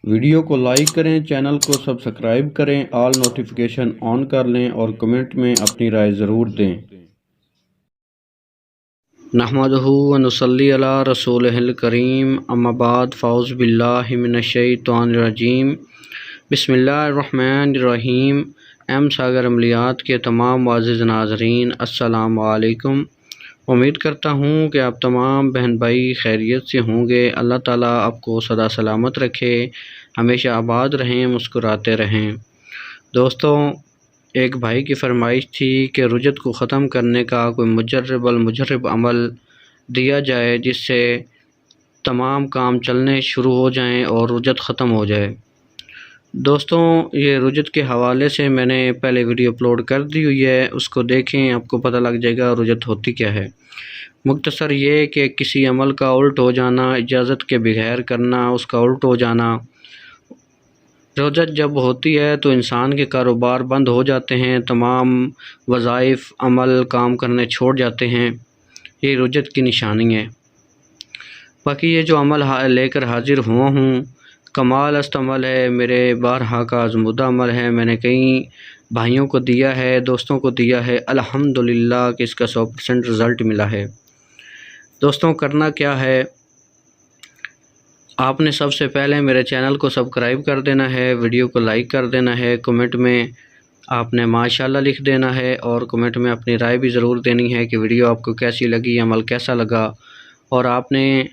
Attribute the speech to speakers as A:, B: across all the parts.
A: Video کو like کریں، channel کو سبسکرائب کریں، آل نوٹیفیکیشن آن کر لیں اور کمنٹ میں اپنی رائے ضرور دیں۔ نحمدہ ونصلی علی رسولہ الکریم، اما بعد، فاعوذ باللہ من الشیطان الرجیم، بسم اللہ الرحمن الرحیم۔ ایم ساگر عملیات کے تمام معزز ناظرین، السلام علیکم۔ امید کرتا ہوں کہ آپ تمام بہن بھائی خیریت سے ہوں گے۔ اللہ تعالیٰ آپ کو سدا سلامت رکھے، ہمیشہ آباد رہیں، مسکراتے رہیں۔ دوستوں، ایک بھائی کی فرمائش تھی کہ رجت کو ختم کرنے کا کوئی مجرب المجرب عمل دیا جائے جس سے تمام کام چلنے شروع ہو جائیں اور رجت ختم ہو جائے۔ دوستوں، یہ رجت کے حوالے سے میں نے پہلے ویڈیو اپلوڈ کر دی ہوئی ہے، اس کو دیکھیں، آپ کو پتہ لگ جائے گا رجت ہوتی کیا ہے۔ مختصر یہ کہ کسی عمل کا الٹ ہو جانا، اجازت کے بغیر کرنا، اس کا الٹ ہو جانا۔ رجت جب ہوتی ہے تو انسان کے کاروبار بند ہو جاتے ہیں، تمام وظائف، عمل، کام کرنے چھوڑ جاتے ہیں۔ یہ رجت کی نشانی ہے۔ باقی یہ جو عمل لے کر حاضر ہوا ہوں، کمال است عمل ہے، میرے بارہا کا آزمودہ عمل ہے، میں نے کئی بھائیوں کو دیا ہے، دوستوں کو دیا ہے، الحمدللہ کہ اس کا 100% رزلٹ ملا ہے۔ دوستوں، کرنا کیا ہے؟ آپ نے سب سے پہلے میرے چینل کو سبسکرائب کر دینا ہے، ویڈیو کو لائک کر دینا ہے، کمنٹ میں آپ نے ماشاءاللہ لکھ دینا ہے اور کمنٹ میں اپنی رائے بھی ضرور دینی ہے کہ ویڈیو آپ کو کیسی لگی، عمل کیسا لگا، اور آپ نے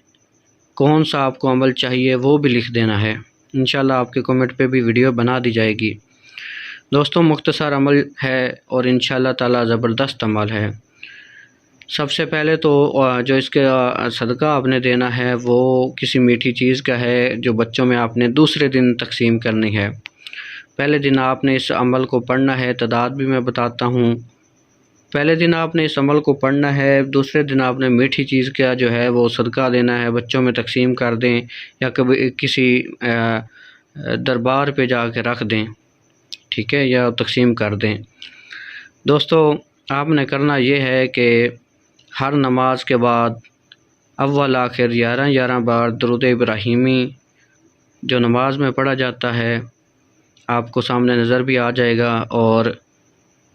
A: کون سا آپ کو عمل چاہیے وہ بھی لکھ دینا ہے۔ انشاءاللہ آپ کے کمنٹ پہ بھی ویڈیو بنا دی جائے گی۔ دوستوں، مختصر عمل ہے اور انشاءاللہ تعالی زبردست عمل ہے۔ سب سے پہلے تو جو اس کا صدقہ آپ نے دینا ہے وہ کسی میٹھی چیز کا ہے جو بچوں میں آپ نے دوسرے دن تقسیم کرنی ہے۔ پہلے دن آپ نے اس عمل کو پڑھنا ہے، تعداد بھی میں بتاتا ہوں۔ پہلے دن آپ نے اس عمل کو پڑھنا ہے، دوسرے دن آپ نے میٹھی چیز کا جو ہے وہ صدقہ دینا ہے، بچوں میں تقسیم کر دیں یا کبھی کسی دربار پہ جا کے رکھ دیں، ٹھیک ہے، یا تقسیم کر دیں۔ دوستو، آپ نے کرنا یہ ہے کہ ہر نماز کے بعد اول آخر 11 بار درود ابراہیمی جو نماز میں پڑھا جاتا ہے آپ کو سامنے نظر بھی آ جائے گا، اور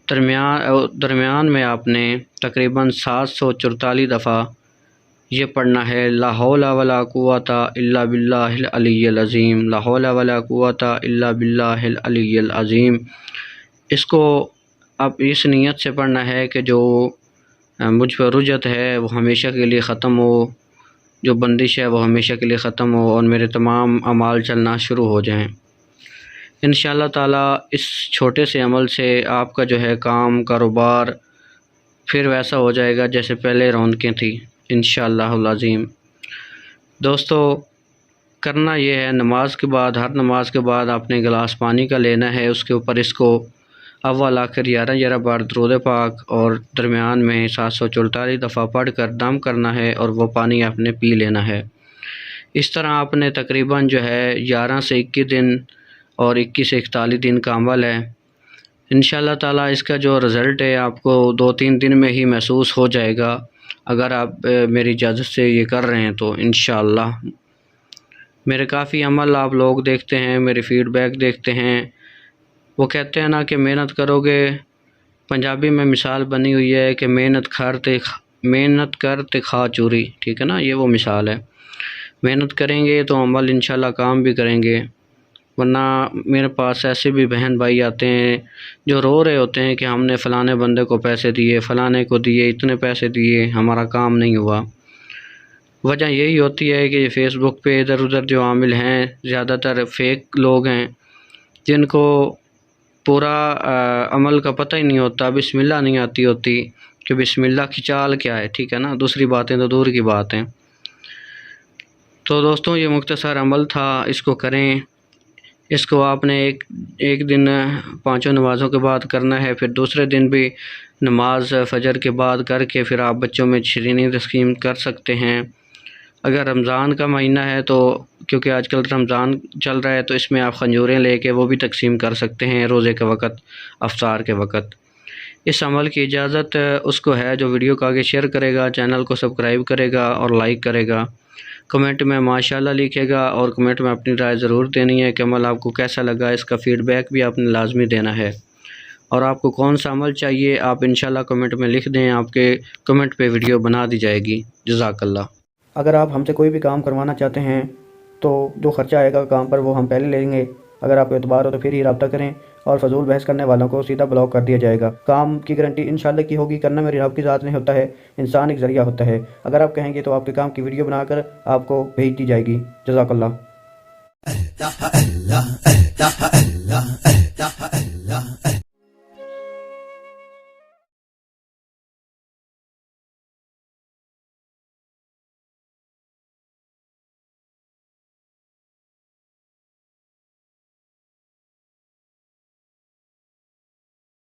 A: درمیان میں آپ نے تقریباً 744 دفعہ یہ پڑھنا ہے، لا حول ولا قوت الا باللہ العلی العظیم، لا حول ولا قوت الا باللہ العلی العظیم۔ اس کو اب اس نیت سے پڑھنا ہے کہ جو مجھ پر رجت ہے وہ ہمیشہ کے لیے ختم ہو، جو بندش ہے وہ ہمیشہ کے لیے ختم ہو اور میرے تمام اعمال چلنا شروع ہو جائیں۔ انشاءاللہ تعالیٰ اس چھوٹے سے عمل سے آپ کا جو ہے کام، کاروبار پھر ویسا ہو جائے گا جیسے پہلے رونقیں تھیں، انشاءاللہ العظیم۔ دوستو، کرنا یہ ہے، نماز کے بعد، ہر نماز کے بعد آپ نے گلاس پانی کا لینا ہے، اس کے اوپر اس کو اول آخر 11 بار درود پاک اور درمیان میں 744 دفعہ پڑھ کر دم کرنا ہے اور وہ پانی آپ نے پی لینا ہے۔ اس طرح آپ نے تقریباً جو ہے 11 سے 21 دن اور 21 سے 41 دن کا عمل ہے۔ انشاءاللہ تعالیٰ اس کا جو رزلٹ ہے آپ کو 2-3 دن میں ہی محسوس ہو جائے گا، اگر آپ میری اجازت سے یہ کر رہے ہیں تو انشاءاللہ۔ میرے کافی عمل آپ لوگ دیکھتے ہیں، میری فیڈ بیک دیکھتے ہیں، وہ کہتے ہیں نا کہ محنت کرو گے، پنجابی میں مثال بنی ہوئی ہے کہ محنت کرتے کھا چوری، ٹھیک ہے نا، یہ وہ مثال ہے۔ محنت کریں گے تو عمل انشاءاللہ کام بھی کریں گے، ورنہ میرے پاس ایسے بھی بہن بھائی آتے ہیں جو رو رہے ہوتے ہیں کہ ہم نے فلانے بندے کو پیسے دیے، فلانے کو دیے، اتنے پیسے دیے، ہمارا کام نہیں ہوا۔ وجہ یہی ہوتی ہے کہ فیس بک پہ ادھر ادھر جو عامل ہیں زیادہ تر فیک لوگ ہیں جن کو پورا عمل کا پتہ ہی نہیں ہوتا، بسم اللہ نہیں آتی ہوتی کہ بسم اللہ کی چال کیا ہے، ٹھیک ہے نا، دوسری باتیں تو دور کی بات ہیں۔ تو دوستوں، یہ مختصر عمل تھا، اس کو کریں۔ اس کو آپ نے ایک دن 5 نمازوں کے بعد کرنا ہے، پھر دوسرے دن بھی نماز فجر کے بعد کر کے پھر آپ بچوں میں شیرینی تقسیم کر سکتے ہیں۔ اگر رمضان کا مہینہ ہے تو کیونکہ آج کل رمضان چل رہا ہے تو اس میں آپ کھجوریں لے کے وہ بھی تقسیم کر سکتے ہیں روزے کے وقت، افطار کے وقت۔ اس عمل کی اجازت اس کو ہے جو ویڈیو کو آگے شیئر کرے گا، چینل کو سبسکرائب کرے گا اور لائک کرے گا۔ کمنٹ میں ماشاءاللہ لکھے گا اور کمنٹ میں اپنی رائے ضرور دینی ہے کہ عمل آپ کو کیسا لگا، اس کا فیڈ بیک بھی آپ نے لازمی دینا ہے، اور آپ کو کون سا عمل چاہیے آپ انشاءاللہ کمنٹ میں لکھ دیں، آپ کے کمنٹ پہ ویڈیو بنا دی جائے گی۔ جزاک اللہ۔
B: اگر آپ ہم سے کوئی بھی کام کروانا چاہتے ہیں تو جو خرچہ آئے گا کام پر وہ ہم پہلے لیں گے، اگر آپ کو اعتبار ہو تو پھر ہی رابطہ کریں، اور فضول بحث کرنے والوں کو سیدھا بلاک کر دیا جائے گا۔ کام کی گارنٹی انشاءاللہ کی ہوگی، کرنا میری رب کی ذات نہیں ہوتا ہے، انسان ایک ذریعہ ہوتا ہے۔ اگر آپ کہیں گے تو آپ کے کام کی ویڈیو بنا کر آپ کو بھیج دی جائے گی۔ جزاک اللہ۔